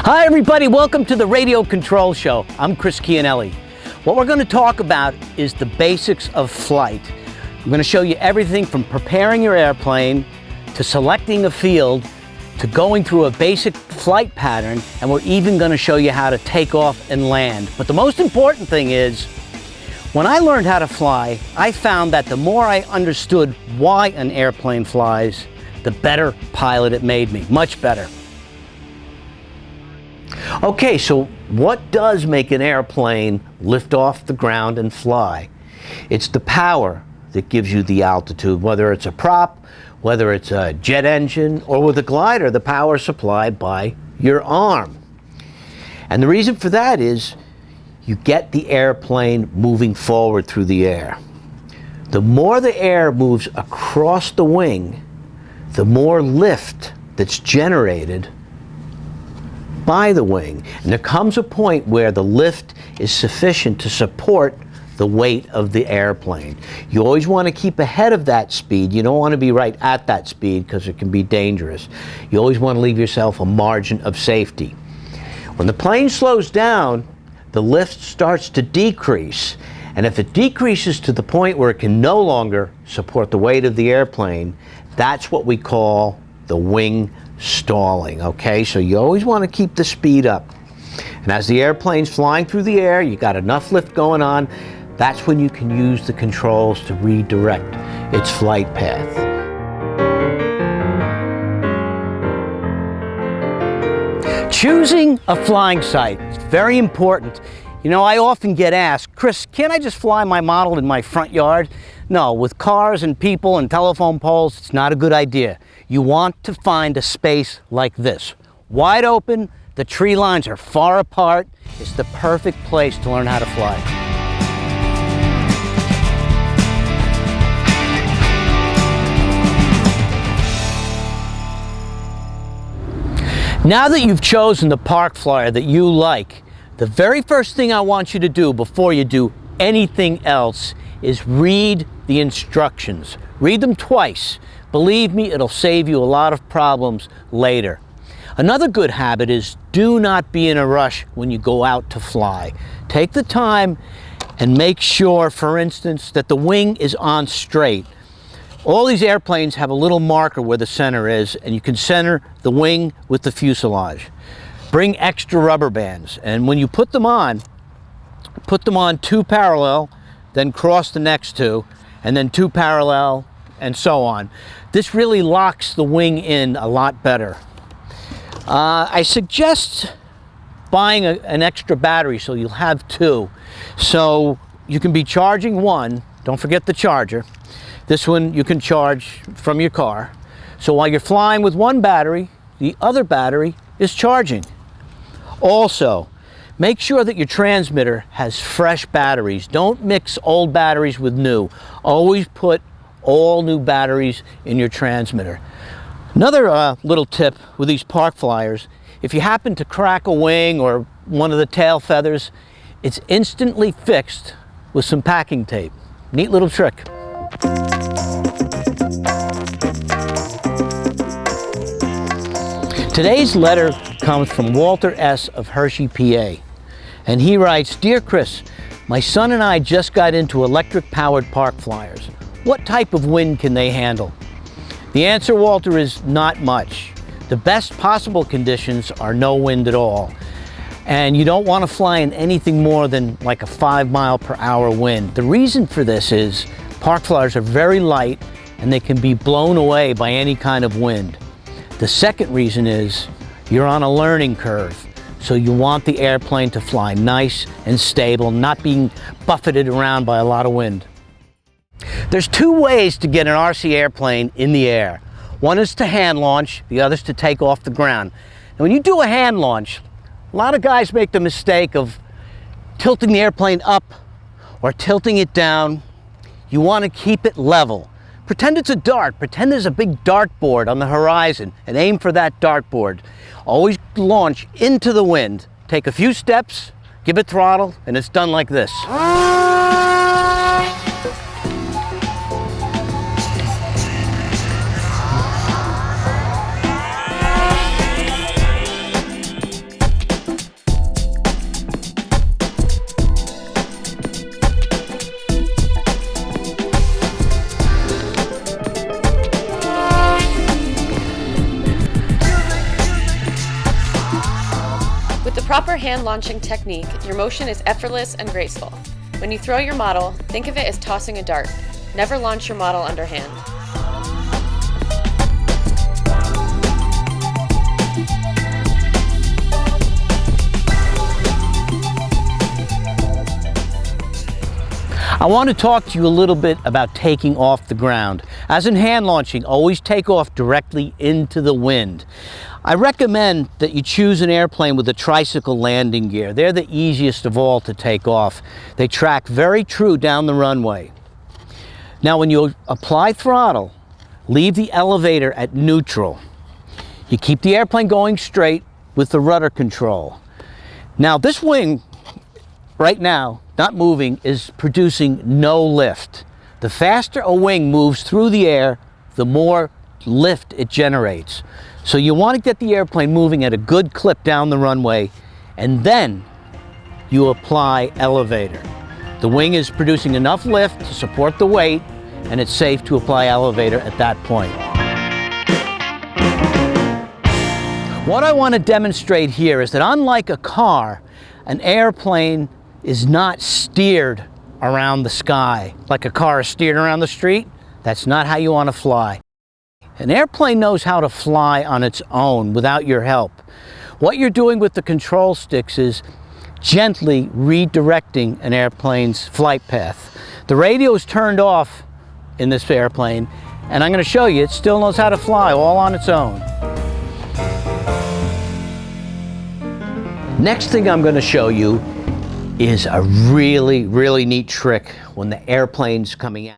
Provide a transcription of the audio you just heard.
Hi everybody, welcome to the Radio Control Show. I'm Chris Chianelli. What we're going to talk about is the basics of flight. I'm going to show you everything from preparing your airplane to selecting a field to going through a basic flight pattern, and we're even going to show you how to take off and land. But the most important thing is, when I learned how to fly, I found that the more I understood why an airplane flies, the better pilot it made me, much better. Okay, so what does make an airplane lift off the ground and fly? It's the power that gives you the altitude, whether it's a prop, whether it's a jet engine, or with a glider, the power is supplied by your arm. And the reason for that is you get the airplane moving forward through the air. The more the air moves across the wing, the more lift that's generated by the wing. And there comes a point where the lift is sufficient to support the weight of the airplane. You always want to keep ahead of that speed. You don't want to be right at that speed because it can be dangerous. You always want to leave yourself a margin of safety. When the plane slows down, the lift starts to decrease. And if it decreases to the point where it can no longer support the weight of the airplane, that's what we call the wing stalling, okay? So you always want to keep the speed up. And as the airplane's flying through the air, you got enough lift going on, that's when you can use the controls to redirect its flight path. Choosing a flying site is very important. You know, I often get asked, Chris, can't I just fly my model in my front yard? No, with cars and people and telephone poles, it's not a good idea. You want to find a space like this. Wide open, the tree lines are far apart. It's the perfect place to learn how to fly. Now that you've chosen the park flyer that you like, the very first thing I want you to do before you do anything else is read the instructions. Read them twice. Believe me, it'll save you a lot of problems later. Another good habit is do not be in a rush when you go out to fly. Take the time and make sure, for instance, that the wing is on straight. All these airplanes have a little marker where the center is, and you can center the wing with the fuselage. Bring extra rubber bands, and when you put them on two parallel, then cross the next two, and then two parallel, and so on. This really locks the wing in a lot better. I suggest buying an extra battery so you'll have two. So you can be charging one, don't forget the charger. This one you can charge from your car. So while you're flying with one battery, the other battery is charging. Also, make sure that your transmitter has fresh batteries. Don't mix old batteries with new. Always put all new batteries in your transmitter. Another little tip with these park flyers, if you happen to crack a wing or one of the tail feathers, it's instantly fixed with some packing tape. Neat little trick. Today's letter comes from Walter S. of Hershey, PA. And he writes, Dear Chris, my son and I just got into electric-powered park flyers. What type of wind can they handle? The answer, Walter, is not much. The best possible conditions are no wind at all. And you don't want to fly in anything more than like a 5-mile-per-hour wind. The reason for this is park flyers are very light and they can be blown away by any kind of wind. The second reason is you're on a learning curve. So you want the airplane to fly nice and stable, not being buffeted around by a lot of wind. There's two ways to get an RC airplane in the air. One is to hand launch, the other is to take off the ground. And when you do a hand launch, a lot of guys make the mistake of tilting the airplane up or tilting it down. You want to keep it level. Pretend it's a dart. Pretend there's a big dartboard on the horizon and aim for that dartboard. Always launch into the wind. Take a few steps, give it throttle, and it's done like this. proper hand launching technique, your motion is effortless and graceful. When you throw your model, think of it as tossing a dart. Never launch your model underhand. I want to talk to you a little bit about taking off the ground. As in hand launching, always take off directly into the wind. I recommend that you choose an airplane with a tricycle landing gear. They're the easiest of all to take off. They track very true down the runway. Now when you apply throttle, leave the elevator at neutral. You keep the airplane going straight with the rudder control. Now this wing, right now, not moving, is producing no lift. The faster a wing moves through the air, the more lift it generates. So you want to get the airplane moving at a good clip down the runway, and then you apply elevator. The wing is producing enough lift to support the weight, and it's safe to apply elevator at that point. What I want to demonstrate here is that unlike a car, an airplane is not steered around the sky like a car is steered around the street. That's not how you want to fly. An airplane knows how to fly on its own without your help. What you're doing with the control sticks is gently redirecting an airplane's flight path. The radio is turned off in this airplane, and I'm going to show you it still knows how to fly all on its own. Next thing I'm going to show you is a really neat trick when the airplane's coming out.